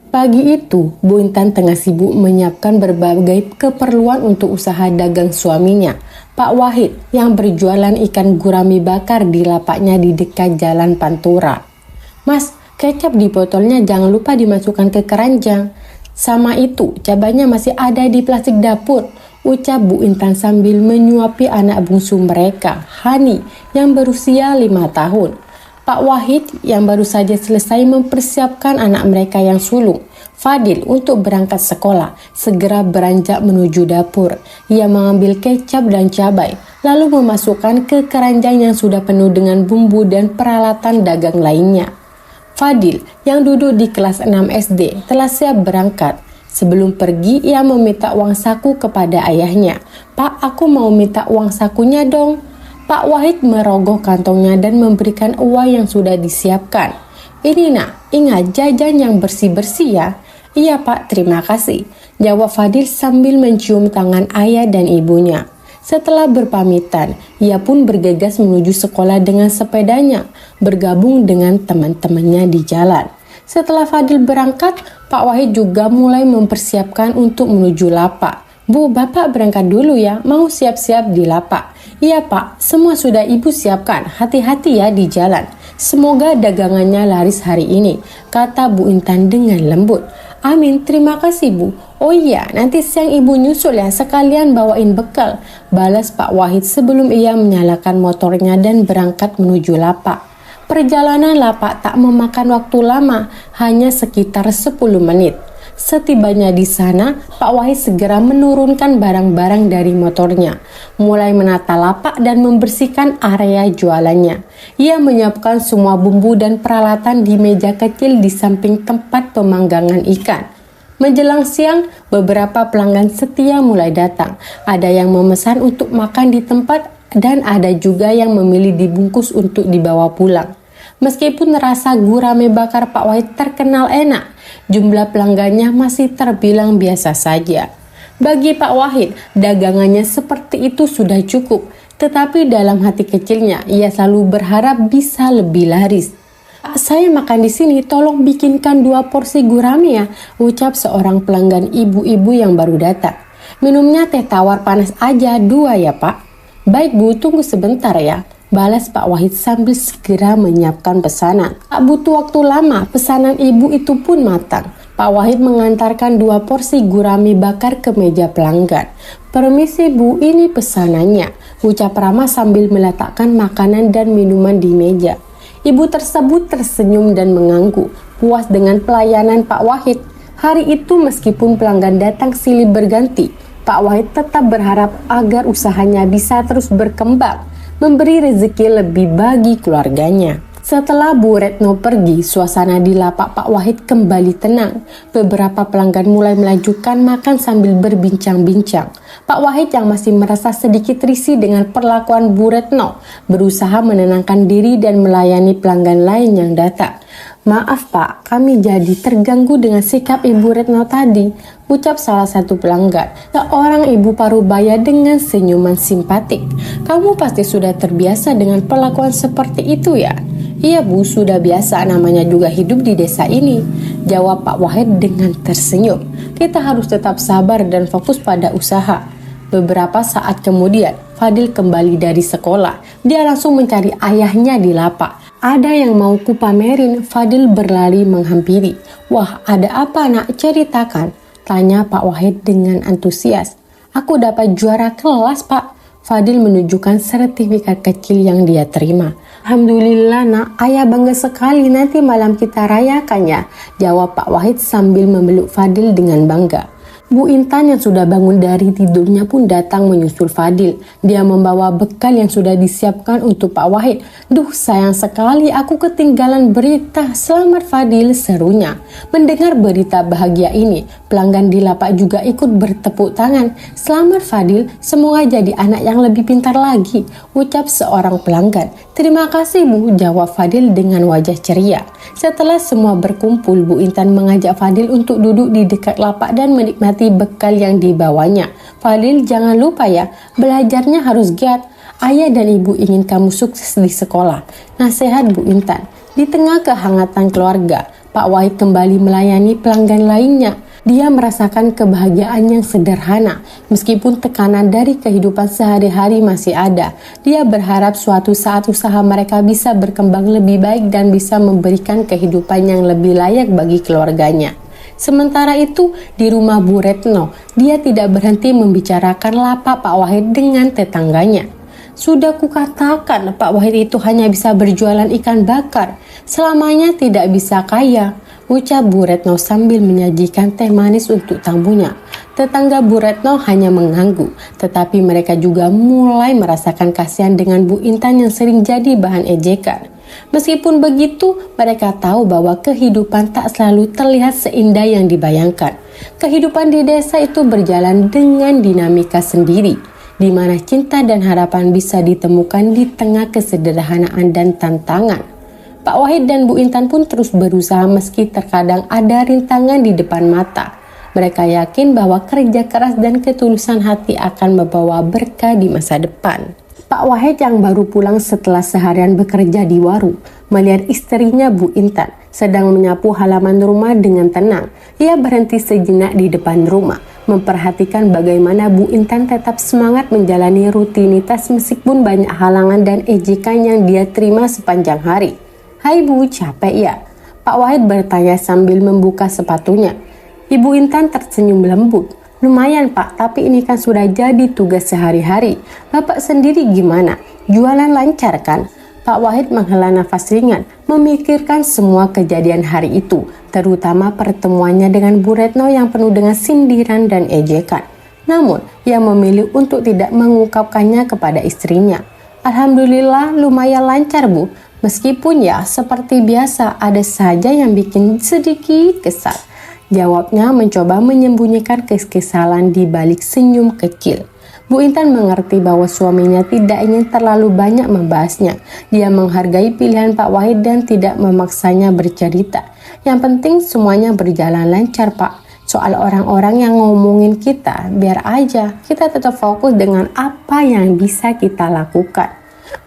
Pagi itu, Bu Intan tengah sibuk menyiapkan berbagai keperluan untuk usaha dagang suaminya, Pak Wahid, yang berjualan ikan gurami bakar di lapaknya di dekat Jalan Pantura. "Mas, kecap di botolnya jangan lupa dimasukkan ke keranjang. Sama itu, cabainya masih ada di plastik dapur," ucap Bu Intan sambil menyuapi anak bungsu mereka, Hani, yang berusia 5 tahun. Pak Wahid yang baru saja selesai mempersiapkan anak mereka yang sulung, Fadil, untuk berangkat sekolah, segera beranjak menuju dapur. Ia mengambil kecap dan cabai, lalu memasukkan ke keranjang yang sudah penuh dengan bumbu dan peralatan dagang lainnya. Fadil, yang duduk di kelas 6 SD, telah siap berangkat. Sebelum pergi, ia meminta uang saku kepada ayahnya. "Pak, aku mau minta uang sakunya dong." Pak Wahid merogoh kantongnya dan memberikan uang yang sudah disiapkan. "Ini nak, ingat jajan yang bersih-bersih ya." "Iya Pak, terima kasih," jawab Fadil sambil mencium tangan ayah dan ibunya. Setelah berpamitan, ia pun bergegas menuju sekolah dengan sepedanya, bergabung dengan teman-temannya di jalan. Setelah Fadil berangkat, Pak Wahid juga mulai mempersiapkan untuk menuju lapak. "Bu, Bapak berangkat dulu ya, mau siap-siap di lapak." "Iya Pak, semua sudah Ibu siapkan, hati-hati ya di jalan. Semoga dagangannya laris hari ini," kata Bu Intan dengan lembut. "Amin, terima kasih Bu. Oh iya, nanti siang Ibu nyusul ya, sekalian bawain bekal," balas Pak Wahid sebelum ia menyalakan motornya dan berangkat menuju lapak. Perjalanan lapak tak memakan waktu lama, hanya sekitar 10 menit. Setibanya di sana, Pak Wahid segera menurunkan barang-barang dari motornya, mulai menata lapak dan membersihkan area jualannya. Ia menyiapkan semua bumbu dan peralatan di meja kecil di samping tempat pemanggangan ikan. Menjelang siang, beberapa pelanggan setia mulai datang. Ada yang memesan untuk makan di tempat dan ada juga yang memilih dibungkus untuk dibawa pulang. Meskipun rasa gurame bakar Pak Wahid terkenal enak, jumlah pelanggannya masih terbilang biasa saja. Bagi Pak Wahid, dagangannya seperti itu sudah cukup, tetapi dalam hati kecilnya ia selalu berharap bisa lebih laris. "Saya makan di sini, tolong bikinkan 2 porsi gurame ya," ucap seorang pelanggan ibu-ibu yang baru datang. "Minumnya teh tawar panas aja, 2 ya Pak." "Baik Bu, tunggu sebentar ya," balas Pak Wahid sambil segera menyiapkan pesanan. Tak butuh waktu lama, pesanan ibu itu pun matang. Pak Wahid mengantarkan 2 porsi gurame bakar ke meja pelanggan. "Permisi Bu, ini pesanannya," ucap Rama sambil meletakkan makanan dan minuman di meja. Ibu tersebut tersenyum dan mengangguk, puas dengan pelayanan Pak Wahid. Hari itu meskipun pelanggan datang silih berganti, Pak Wahid tetap berharap agar usahanya bisa terus berkembang, memberi rezeki lebih bagi keluarganya. Setelah Bu Retno pergi, suasana di lapak Pak Wahid kembali tenang. Beberapa pelanggan mulai melanjutkan makan sambil berbincang-bincang. Pak Wahid yang masih merasa sedikit risih dengan perlakuan Bu Retno, berusaha menenangkan diri dan melayani pelanggan lain yang datang. "Maaf Pak, kami jadi terganggu dengan sikap Ibu Retno tadi," ucap salah satu pelanggan, seorang ibu parubaya dengan senyuman simpatik. "Kamu pasti sudah terbiasa dengan perlakuan seperti itu ya?" "Iya Bu, sudah biasa, namanya juga hidup di desa ini," jawab Pak Wahid dengan tersenyum. "Kita harus tetap sabar dan fokus pada usaha." Beberapa saat kemudian, Fadil kembali dari sekolah. Dia langsung mencari ayahnya di lapak. Ada yang mau kupamerin, Fadil berlari menghampiri. "Wah, ada apa nak? Ceritakan," tanya Pak Wahid dengan antusias. "Aku dapat juara kelas Pak." Fadil menunjukkan sertifikat kecil yang dia terima. "Alhamdulillah nak, ayah bangga sekali, nanti malam kita rayakan ya," jawab Pak Wahid sambil memeluk Fadil dengan bangga. Bu Intan yang sudah bangun dari tidurnya pun datang menyusul Fadil. Dia membawa bekal yang sudah disiapkan untuk Pak Wahid. "Duh, sayang sekali aku ketinggalan berita. Selamat Fadil," serunya. Mendengar berita bahagia ini, pelanggan di lapak juga ikut bertepuk tangan. "Selamat Fadil, semoga jadi anak yang lebih pintar lagi," ucap seorang pelanggan. "Terima kasih Bu," jawab Fadil dengan wajah ceria. Setelah semua berkumpul, Bu Intan mengajak Fadil untuk duduk di dekat lapak dan menikmati bekal yang dibawanya. "Fadil, jangan lupa ya, belajarnya harus giat. Ayah dan ibu ingin kamu sukses di sekolah," nasihat Bu Intan. Di tengah kehangatan keluarga, Pak Wahid kembali melayani pelanggan lainnya. Dia merasakan kebahagiaan yang sederhana, meskipun tekanan dari kehidupan sehari-hari masih ada. Dia berharap suatu saat usaha mereka bisa berkembang lebih baik dan bisa memberikan kehidupan yang lebih layak bagi keluarganya. Sementara itu, di rumah Bu Retno, dia tidak berhenti membicarakan lapak Pak Wahid dengan tetangganya. Sudah kukatakan Pak Wahid itu hanya bisa berjualan ikan bakar, selamanya tidak bisa kaya, ucap Bu Retno sambil menyajikan teh manis untuk tamunya. Tetangga Bu Retno hanya mengangguk, tetapi mereka juga mulai merasakan kasihan dengan Bu Intan yang sering jadi bahan ejekan. Meskipun begitu, mereka tahu bahwa kehidupan tak selalu terlihat seindah yang dibayangkan. Kehidupan di desa itu berjalan dengan dinamika sendiri, di mana cinta dan harapan bisa ditemukan di tengah kesederhanaan dan tantangan. Pak Wahid dan Bu Intan pun terus berusaha meski terkadang ada rintangan di depan mata. Mereka yakin bahwa kerja keras dan ketulusan hati akan membawa berkah di masa depan. Pak Wahid yang baru pulang setelah seharian bekerja di warung, melihat istrinya Bu Intan sedang menyapu halaman rumah dengan tenang. Ia berhenti sejenak di depan rumah, memperhatikan bagaimana Bu Intan tetap semangat menjalani rutinitas meskipun banyak halangan dan ejekan yang dia terima sepanjang hari. "Hai Bu, capek ya?" Pak Wahid bertanya sambil membuka sepatunya. Ibu Intan tersenyum lembut. "Lumayan Pak, tapi ini kan sudah jadi tugas sehari-hari. Bapak sendiri gimana? Jualan lancar kan?" Pak Wahid menghela nafas ringan, memikirkan semua kejadian hari itu, terutama pertemuannya dengan Bu Retno yang penuh dengan sindiran dan ejekan. Namun, ia memilih untuk tidak mengungkapkannya kepada istrinya. "Alhamdulillah lumayan lancar Bu, meskipun ya seperti biasa ada saja yang bikin sedikit kesal," jawabnya mencoba menyembunyikan kekesalan di balik senyum kecil. Bu Intan mengerti bahwa suaminya tidak ingin terlalu banyak membahasnya. Dia menghargai pilihan Pak Wahid dan tidak memaksanya bercerita. "Yang penting semuanya berjalan lancar Pak. Soal orang-orang yang ngomongin kita, biar aja kita tetap fokus dengan apa yang bisa kita lakukan."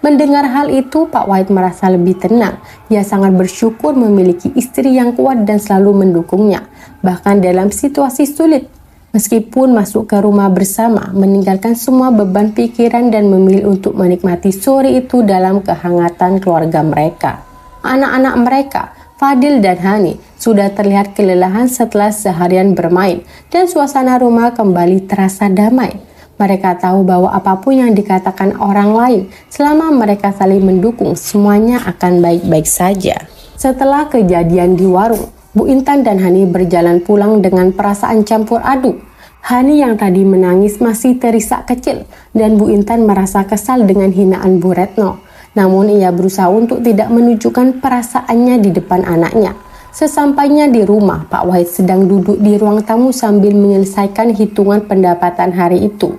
Mendengar hal itu, Pak Wahid merasa lebih tenang. Ia sangat bersyukur memiliki istri yang kuat dan selalu mendukungnya, bahkan dalam situasi sulit. Meskipun masuk ke rumah bersama, meninggalkan semua beban pikiran dan memilih untuk menikmati sore itu dalam kehangatan keluarga mereka. Anak-anak mereka, Fadil dan Hani, sudah terlihat kelelahan setelah seharian bermain dan suasana rumah kembali terasa damai. Mereka tahu bahwa apapun yang dikatakan orang lain, selama mereka saling mendukung, semuanya akan baik-baik saja. Setelah kejadian di warung, Bu Intan dan Hani berjalan pulang dengan perasaan campur aduk. Hani yang tadi menangis masih terisak kecil dan Bu Intan merasa kesal dengan hinaan Bu Retno. Namun ia berusaha untuk tidak menunjukkan perasaannya di depan anaknya. Sesampainya di rumah, Pak Wahid sedang duduk di ruang tamu sambil menyelesaikan hitungan pendapatan hari itu.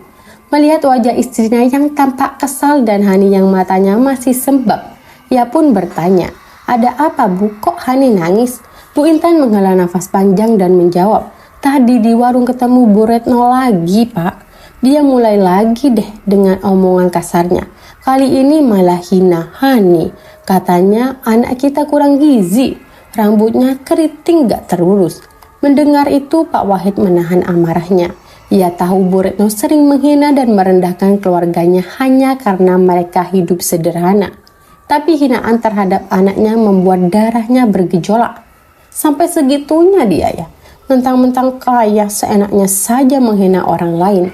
Melihat wajah istrinya yang tampak kesal dan Hani yang matanya masih sembab, ia pun bertanya, "Ada apa Bu? Kok Hani nangis?" Bu Intan menghela nafas panjang dan menjawab, "Tadi di warung ketemu Bu Retno lagi Pak. Dia mulai lagi deh dengan omongan kasarnya. Kali ini malah hina Hani. Katanya anak kita kurang gizi, rambutnya keriting gak terurus." Mendengar itu Pak Wahid menahan amarahnya. Ia tahu Bu Retno sering menghina dan merendahkan keluarganya hanya karena mereka hidup sederhana. Tapi hinaan terhadap anaknya membuat darahnya bergejolak. Sampai segitunya dia ya, mentang-mentang kaya seenaknya saja menghina orang lain,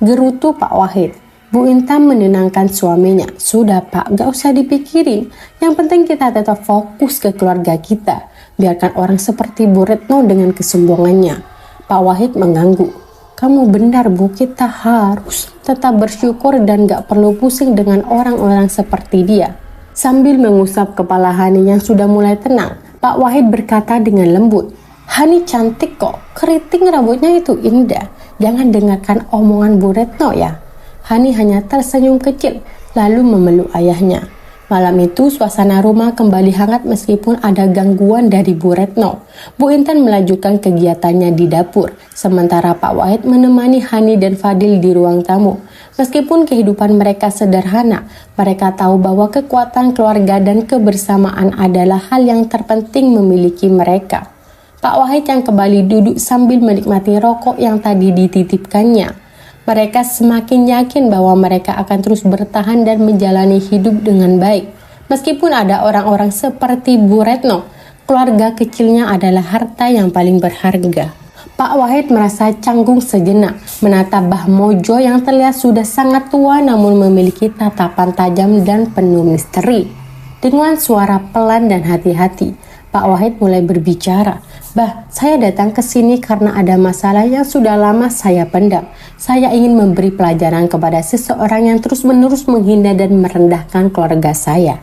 gerutu Pak Wahid. Bu Intan menenangkan suaminya, "Sudah Pak, gak usah dipikirin. Yang penting kita tetap fokus ke keluarga kita. Biarkan orang seperti Bu Retno dengan kesombongannya." Pak Wahid mengangguk. "Kamu benar Bu, kita harus tetap bersyukur dan gak perlu pusing dengan orang-orang seperti dia." Sambil mengusap kepala Hani yang sudah mulai tenang, Pak Wahid berkata dengan lembut, "Hani cantik kok, keriting rambutnya itu indah. Jangan dengarkan omongan Bu Retno ya." Hani hanya tersenyum kecil, lalu memeluk ayahnya. Malam itu suasana rumah kembali hangat meskipun ada gangguan dari Bu Retno. Bu Intan melanjutkan kegiatannya di dapur, sementara Pak Wahid menemani Hani dan Fadil di ruang tamu. Meskipun kehidupan mereka sederhana, mereka tahu bahwa kekuatan keluarga dan kebersamaan adalah hal yang terpenting memiliki mereka. Pak Wahid yang kembali duduk sambil menikmati rokok yang tadi dititipkannya. Mereka semakin yakin bahwa mereka akan terus bertahan dan menjalani hidup dengan baik. Meskipun ada orang-orang seperti Bu Retno, keluarga kecilnya adalah harta yang paling berharga. Pak Wahid merasa canggung sejenak menatap Mbah Mojo yang terlihat sudah sangat tua namun memiliki tatapan tajam dan penuh misteri. Dengan suara pelan dan hati-hati, Pak Wahid mulai berbicara. "Bah, saya datang ke sini karena ada masalah yang sudah lama saya pendam. Saya ingin memberi pelajaran kepada seseorang yang terus-menerus menghina dan merendahkan keluarga saya."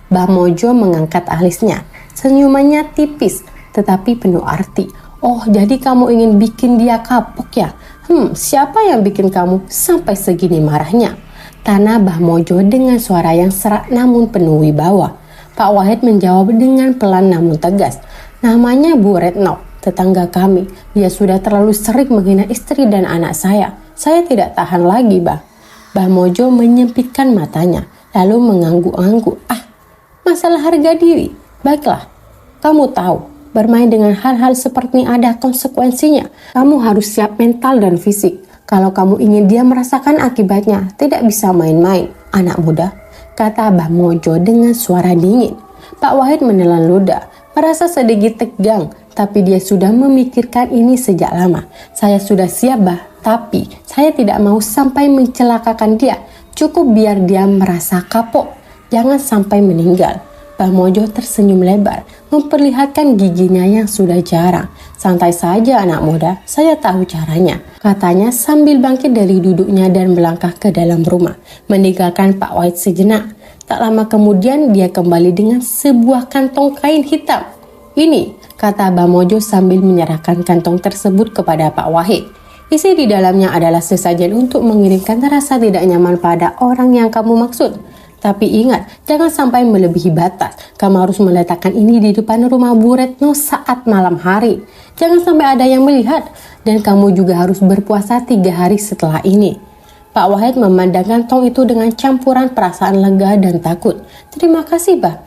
Mbah Mojo mengangkat alisnya. Senyumannya tipis, tetapi penuh arti. "Oh, jadi kamu ingin bikin dia kapok ya? Siapa yang bikin kamu sampai segini marahnya?" Tanya Mbah Mojo dengan suara yang serak namun penuh wibawa. Pak Wahid menjawab dengan pelan namun tegas. "Namanya Bu Retno, tetangga kami. Dia sudah terlalu sering menghina istri dan anak saya. Saya tidak tahan lagi, Bah." Mbah Mojo menyempitkan matanya, lalu mengangguk-angguk. Masalah harga diri. Baiklah, kamu tahu, bermain dengan hal-hal seperti ini ada konsekuensinya. Kamu harus siap mental dan fisik. Kalau kamu ingin dia merasakan akibatnya, tidak bisa main-main, anak muda," kata Mbah Mojo dengan suara dingin. Pak Wahid menelan ludah, merasa sedikit tegang, tapi dia sudah memikirkan ini sejak lama. "Saya sudah siap, Bah, tapi saya tidak mau sampai mencelakakan dia. Cukup biar dia merasa kapok, jangan sampai meninggal." Mbah Mojo tersenyum lebar, memperlihatkan giginya yang sudah jarang. "Santai saja anak muda, saya tahu caranya," katanya sambil bangkit dari duduknya dan melangkah ke dalam rumah, meninggalkan Pak Wahid sejenak. Tak lama kemudian dia kembali dengan sebuah kantong kain hitam. "Ini," kata Mbah Mojo sambil menyerahkan kantong tersebut kepada Pak Wahid. "Isi di dalamnya adalah sesajen untuk mengirimkan rasa tidak nyaman pada orang yang kamu maksud. Tapi ingat, jangan sampai melebihi batas. Kamu harus meletakkan ini di depan rumah Bu Retno saat malam hari. Jangan sampai ada yang melihat. Dan kamu juga harus berpuasa 3 hari setelah ini." Pak Wahid memandang tong itu dengan campuran perasaan lega dan takut. "Terima kasih, Bah.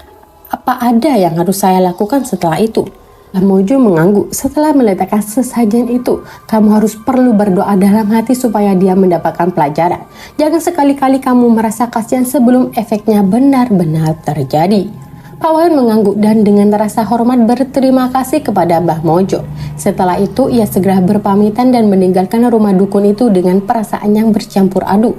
Apa ada yang harus saya lakukan setelah itu?" Mbah Mojo mengangguk. "Setelah meletakkan sesajen itu, kamu harus perlu berdoa dalam hati supaya dia mendapatkan pelajaran. Jangan sekali-kali kamu merasa kasihan sebelum efeknya benar-benar terjadi." Pak Wahid mengangguk dan dengan rasa hormat berterima kasih kepada Mbah Mojo. Setelah itu ia segera berpamitan dan meninggalkan rumah dukun itu dengan perasaan yang bercampur aduk.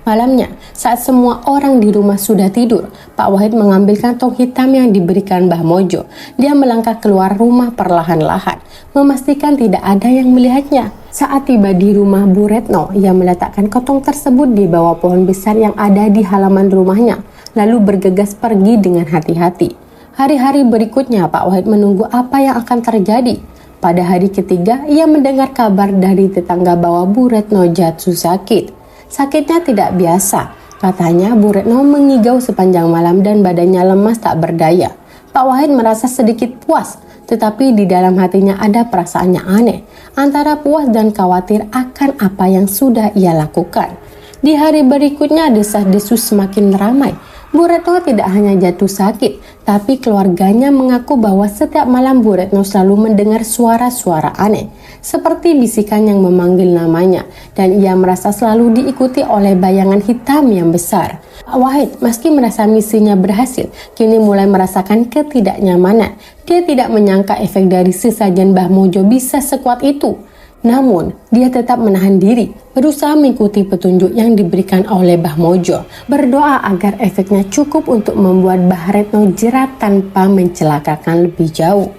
Malamnya, saat semua orang di rumah sudah tidur, Pak Wahid mengambil kantong hitam yang diberikan Mbah Mojo. Dia melangkah keluar rumah perlahan-lahan, memastikan tidak ada yang melihatnya. Saat tiba di rumah Bu Retno, ia meletakkan kantong tersebut di bawah pohon besar yang ada di halaman rumahnya, lalu bergegas pergi dengan hati-hati. Hari-hari berikutnya, Pak Wahid menunggu apa yang akan terjadi. Pada hari ketiga, ia mendengar kabar dari tetangga bahwa Bu Retno jatuh sakit. Sakitnya tidak biasa. Katanya Bu Retno mengigau sepanjang malam dan badannya lemas tak berdaya. Pak Wahid merasa sedikit puas, tetapi di dalam hatinya ada perasaan yang aneh, antara puas dan khawatir akan apa yang sudah ia lakukan. Di hari berikutnya desas-desus semakin ramai. Bu Retno tidak hanya jatuh sakit, tapi keluarganya mengaku bahwa setiap malam Bu Retno selalu mendengar suara-suara aneh, seperti bisikan yang memanggil namanya, dan ia merasa selalu diikuti oleh bayangan hitam yang besar. Pak Wahid, meski merasa misinya berhasil, kini mulai merasakan ketidaknyamanan. Dia tidak menyangka efek dari sesajen Mbah Mojo bisa sekuat itu. Namun, dia tetap menahan diri, berusaha mengikuti petunjuk yang diberikan oleh Mbah Mojo, berdoa agar efeknya cukup untuk membuat Mbah Retno jerat tanpa mencelakakan lebih jauh.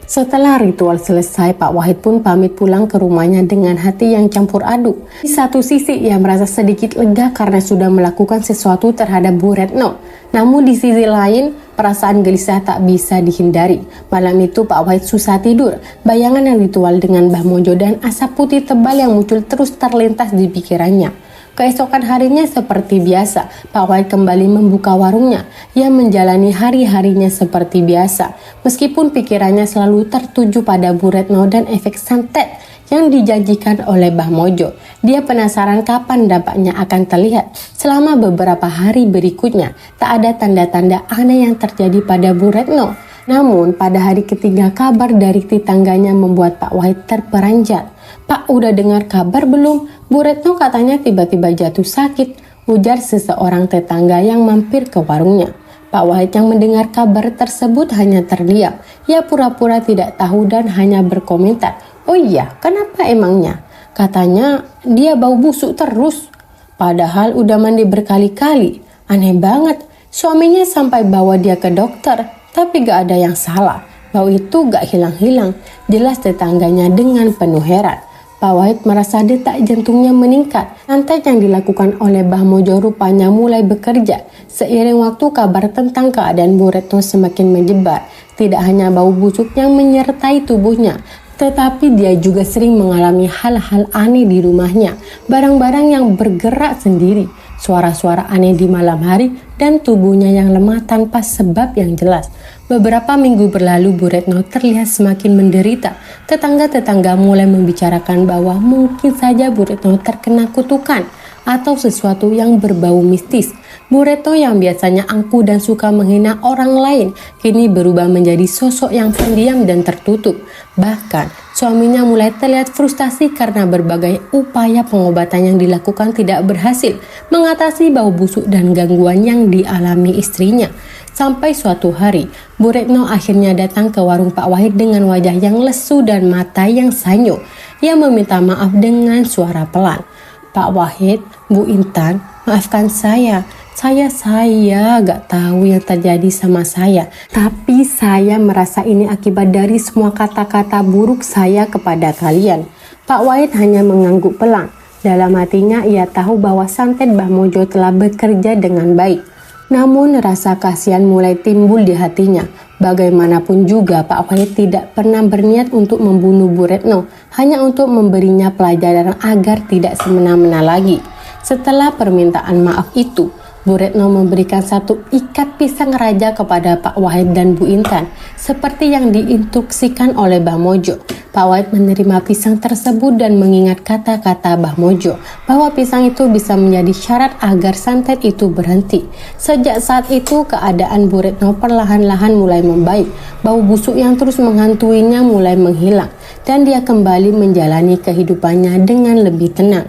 Setelah ritual selesai, Pak Wahid pun pamit pulang ke rumahnya dengan hati yang campur aduk. Di satu sisi, ia merasa sedikit lega karena sudah melakukan sesuatu terhadap Bu Retno. Namun di sisi lain, perasaan gelisah tak bisa dihindari. Malam itu Pak Wahid susah tidur. Bayangan ritual dengan Mbah Mojo dan asap putih tebal yang muncul terus terlintas di pikirannya. Keesokan harinya seperti biasa, Pak Wahid kembali membuka warungnya. Ia menjalani hari-harinya seperti biasa, meskipun pikirannya selalu tertuju pada Bu Retno dan efek santet yang dijanjikan oleh Mbah Mojo. Dia penasaran kapan dampaknya akan terlihat. Selama beberapa hari berikutnya, tak ada tanda-tanda aneh yang terjadi pada Bu Retno. Namun, pada hari ketiga kabar dari tetangganya membuat Pak Wahid terperanjat. "Pak, udah dengar kabar belum? Bu Retno katanya tiba-tiba jatuh sakit," ujar seseorang tetangga yang mampir ke warungnya. Pak Wahid yang mendengar kabar tersebut hanya terdiam. Ia pura-pura tidak tahu dan hanya berkomentar, "Oh iya, kenapa emangnya?" Katanya dia bau busuk terus. Padahal udah mandi berkali-kali. Aneh banget. Suaminya sampai bawa dia ke dokter, tapi gak ada yang salah. Bau itu gak hilang-hilang. Jelas tetangganya dengan penuh heran. Pak Wahid merasa detak jantungnya meningkat. Santet yang dilakukan oleh Mbah Mojo rupanya mulai bekerja. Seiring waktu kabar tentang keadaan Bu Retno semakin menyebar. Tidak hanya bau busuk yang menyertai tubuhnya, tetapi dia juga sering mengalami hal-hal aneh di rumahnya. Barang-barang yang bergerak sendiri, suara-suara aneh di malam hari, dan tubuhnya yang lemah tanpa sebab yang jelas. Beberapa minggu berlalu, Bu Retno terlihat semakin menderita. Tetangga-tetangga mulai membicarakan bahwa mungkin saja Bu Retno terkena kutukan atau sesuatu yang berbau mistis. Bu Retno yang biasanya angkuh dan suka menghina orang lain, kini berubah menjadi sosok yang pendiam dan tertutup. Bahkan, suaminya mulai terlihat frustasi karena berbagai upaya pengobatan yang dilakukan tidak berhasil mengatasi bau busuk dan gangguan yang dialami istrinya. Sampai suatu hari, Bu Retno akhirnya datang ke warung Pak Wahid dengan wajah yang lesu dan mata yang sanyo. Ia meminta maaf dengan suara pelan. "Pak Wahid, Bu Intan, maafkan saya. Saya gak tahu yang terjadi sama saya. Tapi saya merasa ini akibat dari semua kata-kata buruk saya kepada kalian." Pak Wahid hanya mengangguk pelan. Dalam hatinya ia tahu bahwa santet Mbah Mojo telah bekerja dengan baik. Namun rasa kasihan mulai timbul di hatinya. Bagaimanapun juga Pak Wahid tidak pernah berniat untuk membunuh Bu Retno, hanya untuk memberinya pelajaran agar tidak semena-mena lagi. Setelah permintaan maaf itu, Bu Retno memberikan satu ikat pisang raja kepada Pak Wahid dan Bu Intan, seperti yang diinstruksikan oleh Mbah Mojo. Pak Wahid menerima pisang tersebut dan mengingat kata-kata Mbah Mojo bahwa pisang itu bisa menjadi syarat agar santet itu berhenti. Sejak saat itu, keadaan Bu Retno perlahan-lahan mulai membaik. Bau busuk yang terus menghantuinya mulai menghilang, dan dia kembali menjalani kehidupannya dengan lebih tenang.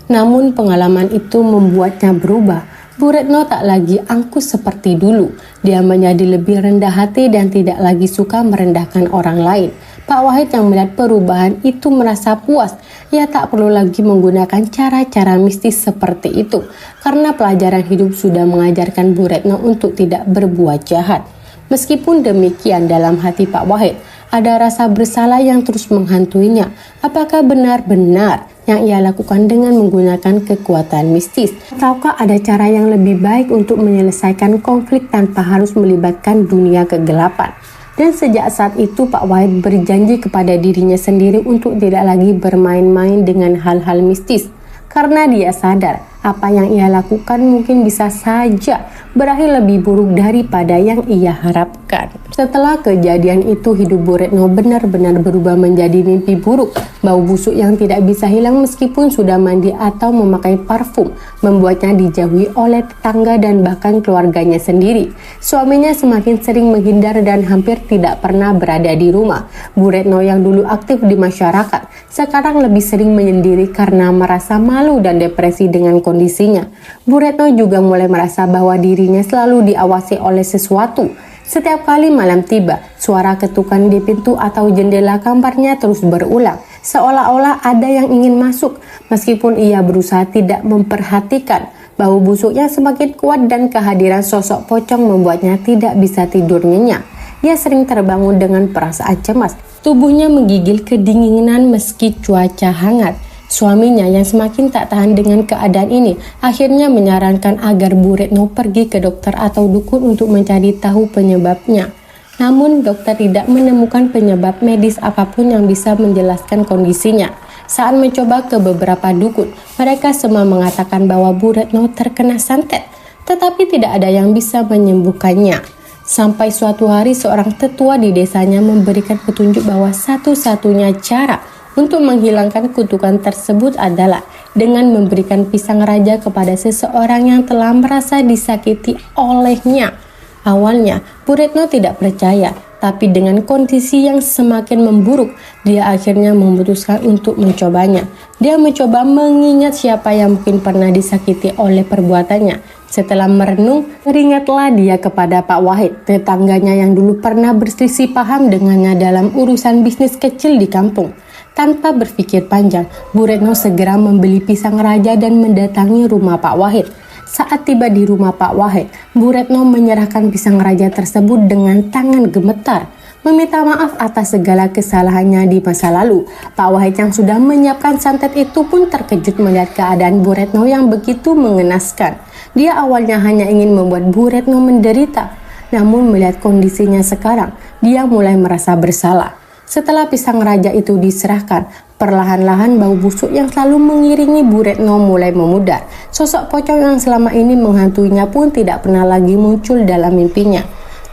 Namun pengalaman itu membuatnya berubah. Bu Retno tak lagi angkuh seperti dulu. Dia menjadi lebih rendah hati dan tidak lagi suka merendahkan orang lain. Pak Wahid yang melihat perubahan itu merasa puas. Ia tak perlu lagi menggunakan cara-cara mistis seperti itu, karena pelajaran hidup sudah mengajarkan Bu Retno untuk tidak berbuat jahat. Meskipun demikian, dalam hati Pak Wahid ada rasa bersalah yang terus menghantuinya. Apakah benar-benar yang ia lakukan dengan menggunakan kekuatan mistis? Ataukah ada cara yang lebih baik untuk menyelesaikan konflik tanpa harus melibatkan dunia kegelapan? Dan sejak saat itu Pak Wahid berjanji kepada dirinya sendiri untuk tidak lagi bermain-main dengan hal-hal mistis. Karena dia sadar apa yang ia lakukan mungkin bisa saja berakhir lebih buruk daripada yang ia harapkan. Setelah kejadian itu, hidup Bu Retno benar-benar berubah menjadi mimpi buruk. Bau busuk yang tidak bisa hilang meskipun sudah mandi atau memakai parfum membuatnya dijauhi oleh tetangga dan bahkan keluarganya sendiri. Suaminya semakin sering menghindar dan hampir tidak pernah berada di rumah. Bu Retno yang dulu aktif di masyarakat sekarang lebih sering menyendiri karena merasa malu dan depresi dengan kondisinya. Bu Retno juga mulai merasa bahwa dirinya selalu diawasi oleh sesuatu. Setiap kali malam tiba, suara ketukan di pintu atau jendela kamarnya terus berulang, seolah-olah ada yang ingin masuk. Meskipun ia berusaha tidak memperhatikan, bau busuknya semakin kuat dan kehadiran sosok pocong membuatnya tidak bisa tidur nyenyak. Ia sering terbangun dengan perasaan cemas. Tubuhnya menggigil kedinginan meski cuaca hangat. Suaminya yang semakin tak tahan dengan keadaan ini akhirnya menyarankan agar Bu Retno pergi ke dokter atau dukun untuk mencari tahu penyebabnya. Namun dokter tidak menemukan penyebab medis apapun yang bisa menjelaskan kondisinya. Saat mencoba ke beberapa dukun, mereka semua mengatakan bahwa Bu Retno terkena santet, tetapi tidak ada yang bisa menyembuhkannya. Sampai suatu hari seorang tetua di desanya memberikan petunjuk bahwa satu-satunya cara untuk menghilangkan kutukan tersebut adalah dengan memberikan pisang raja kepada seseorang yang telah merasa disakiti olehnya. Awalnya, Bu Retno tidak percaya, tapi dengan kondisi yang semakin memburuk, dia akhirnya memutuskan untuk mencobanya. Dia mencoba mengingat siapa yang mungkin pernah disakiti oleh perbuatannya. Setelah merenung, teringatlah dia kepada Pak Wahid, tetangganya yang dulu pernah berselisih paham dengannya dalam urusan bisnis kecil di kampung. Tanpa berpikir panjang, Bu Retno segera membeli pisang raja dan mendatangi rumah Pak Wahid. Saat tiba di rumah Pak Wahid, Bu Retno menyerahkan pisang raja tersebut dengan tangan gemetar, meminta maaf atas segala kesalahannya di masa lalu. Pak Wahid yang sudah menyiapkan santet itu pun terkejut melihat keadaan Bu Retno yang begitu mengenaskan. Dia awalnya hanya ingin membuat Bu Retno menderita, namun melihat kondisinya sekarang, dia mulai merasa bersalah. Setelah pisang raja itu diserahkan, perlahan-lahan bau busuk yang selalu mengiringi Bu Retno mulai memudar. Sosok pocong yang selama ini menghantuinya pun tidak pernah lagi muncul dalam mimpinya.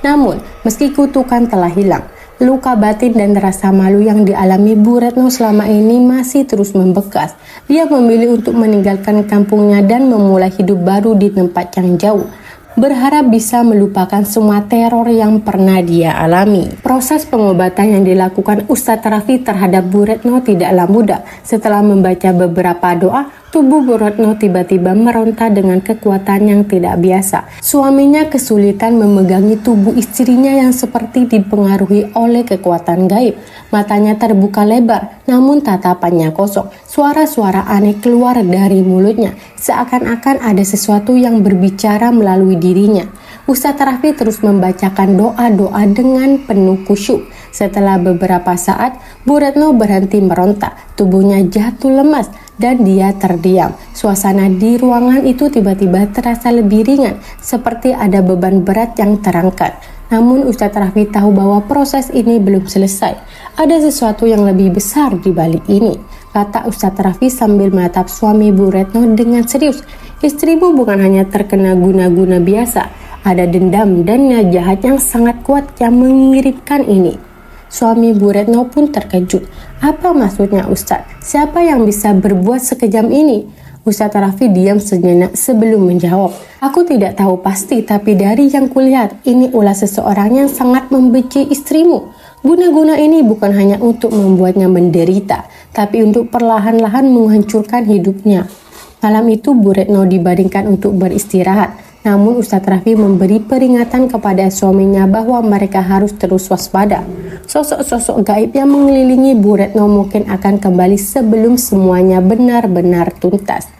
Namun, meski kutukan telah hilang, luka batin dan rasa malu yang dialami Bu Retno selama ini masih terus membekas. Dia memilih untuk meninggalkan kampungnya dan memulai hidup baru di tempat yang jauh, berharap bisa melupakan semua teror yang pernah dia alami. Proses pengobatan yang dilakukan Ustadz Raffi terhadap Bu Retno tidaklah mudah. Setelah membaca beberapa doa, tubuh Bu Retno tiba-tiba meronta dengan kekuatan yang tidak biasa. Suaminya kesulitan memegangi tubuh istrinya yang seperti dipengaruhi oleh kekuatan gaib. Matanya terbuka lebar, namun tatapannya kosong. Suara-suara aneh keluar dari mulutnya, seakan-akan ada sesuatu yang berbicara melalui dirinya. Ustadz Raffi terus membacakan doa-doa dengan penuh khusyuk. Setelah beberapa saat, Bu Retno berhenti meronta, tubuhnya jatuh lemas, dan dia terdiam. Suasana di ruangan itu tiba-tiba terasa lebih ringan, seperti ada beban berat yang terangkat. Namun Ustadz Raffi tahu bahwa proses ini belum selesai. Ada sesuatu yang lebih besar di balik ini, kata Ustadz Raffi sambil menatap suami Bu Retno dengan serius. Istrimu bukan hanya terkena guna-guna biasa, ada dendam dan niat jahat yang sangat kuat yang mengirimkan ini. Suami Bu Retno pun terkejut. Apa maksudnya Ustadz? Siapa yang bisa berbuat sekejam ini? Ustadz Raffi diam sejenak sebelum menjawab. Aku tidak tahu pasti, tapi dari yang kulihat, ini ulah seseorang yang sangat membenci istrimu. Guna-guna ini bukan hanya untuk membuatnya menderita, tapi untuk perlahan-lahan menghancurkan hidupnya. Malam itu Bu Retno dibaringkan untuk beristirahat. Namun Ustadz Raffi memberi peringatan kepada suaminya bahwa mereka harus terus waspada. Sosok-sosok gaib yang mengelilingi Bu Retno mungkin akan kembali sebelum semuanya benar-benar tuntas.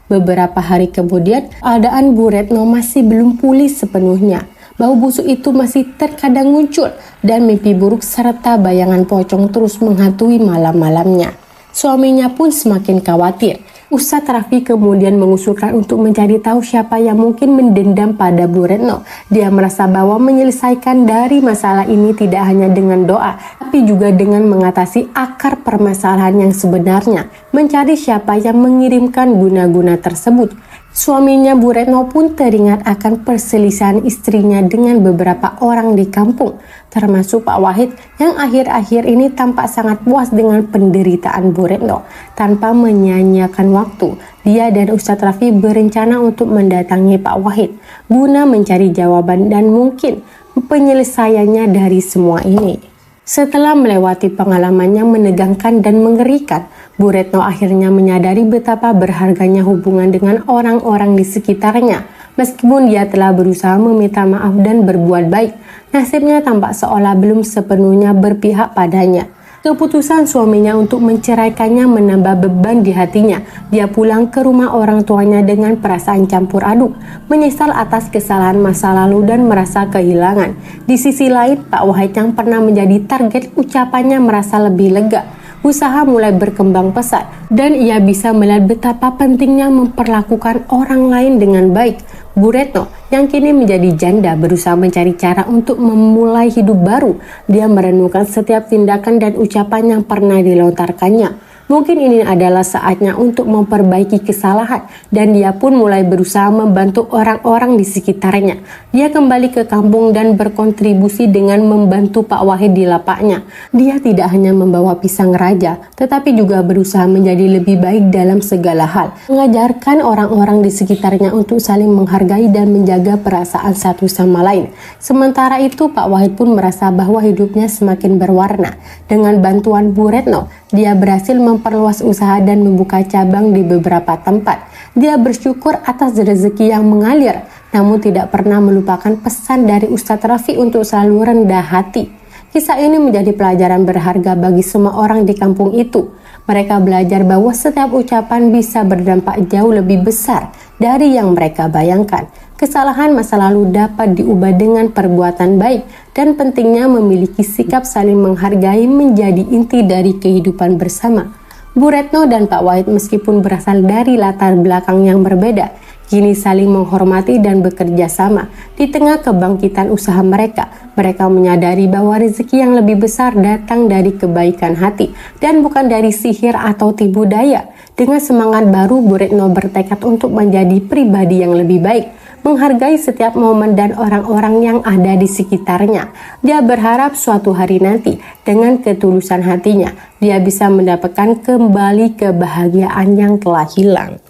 Beberapa hari kemudian, keadaan Bu Retno masih belum pulih sepenuhnya. Bau busuk itu masih terkadang muncul dan mimpi buruk serta bayangan pocong terus menghantui malam-malamnya. Suaminya pun semakin khawatir. Ustadz Raffi kemudian mengusulkan untuk mencari tahu siapa yang mungkin mendendam pada Bu Retno. Dia merasa bahwa menyelesaikan dari masalah ini tidak hanya dengan doa, tapi juga dengan mengatasi akar permasalahan yang sebenarnya, mencari siapa yang mengirimkan guna-guna tersebut. Suaminya Bu Retno pun teringat akan perselisihan istrinya dengan beberapa orang di kampung, termasuk Pak Wahid yang akhir-akhir ini tampak sangat puas dengan penderitaan Bu Retno. Tanpa menyia-nyiakan waktu, dia dan Ustadz Raffi berencana untuk mendatangi Pak Wahid guna mencari jawaban dan mungkin penyelesaiannya dari semua ini. Setelah melewati pengalaman yang menegangkan dan mengerikan, Bu Retno akhirnya menyadari betapa berharganya hubungan dengan orang-orang di sekitarnya. Meskipun dia telah berusaha meminta maaf dan berbuat baik, nasibnya tampak seolah belum sepenuhnya berpihak padanya. Keputusan suaminya untuk menceraikannya menambah beban di hatinya. Dia pulang ke rumah orang tuanya dengan perasaan campur aduk, menyesal atas kesalahan masa lalu dan merasa kehilangan. Di sisi lain, Pak Wahid yang pernah menjadi target ucapannya merasa lebih lega. Usaha mulai berkembang pesat dan ia bisa melihat betapa pentingnya memperlakukan orang lain dengan baik. Bu Retno yang kini menjadi janda berusaha mencari cara untuk memulai hidup baru. Dia merenungkan setiap tindakan dan ucapan yang pernah dilontarkannya. Mungkin ini adalah saatnya untuk memperbaiki kesalahan dan dia pun mulai berusaha membantu orang-orang di sekitarnya. Dia kembali ke kampung dan berkontribusi dengan membantu Pak Wahid di lapaknya. Dia tidak hanya membawa pisang raja, tetapi juga berusaha menjadi lebih baik dalam segala hal. Mengajarkan orang-orang di sekitarnya untuk saling menghargai dan menjaga perasaan satu sama lain. Sementara itu Pak Wahid pun merasa bahwa hidupnya semakin berwarna. Dengan bantuan Bu Retno, dia berhasil memperluas usaha dan membuka cabang di beberapa tempat. Dia bersyukur atas rezeki yang mengalir, namun tidak pernah melupakan pesan dari Ustadz Rafi untuk selalu rendah hati. Kisah ini menjadi pelajaran berharga bagi semua orang di kampung itu. Mereka belajar bahwa setiap ucapan bisa berdampak jauh lebih besar dari yang mereka bayangkan. Kesalahan masa lalu dapat diubah dengan perbuatan baik dan pentingnya memiliki sikap saling menghargai menjadi inti dari kehidupan bersama. Bu Retno dan Pak Wahid meskipun berasal dari latar belakang yang berbeda, kini saling menghormati dan bekerja sama. Di tengah kebangkitan usaha mereka, mereka menyadari bahwa rezeki yang lebih besar datang dari kebaikan hati dan bukan dari sihir atau tipu daya. Dengan semangat baru, Bu Retno bertekad untuk menjadi pribadi yang lebih baik, menghargai setiap momen dan orang-orang yang ada di sekitarnya. Dia berharap suatu hari nanti, dengan ketulusan hatinya, dia bisa mendapatkan kembali kebahagiaan yang telah hilang.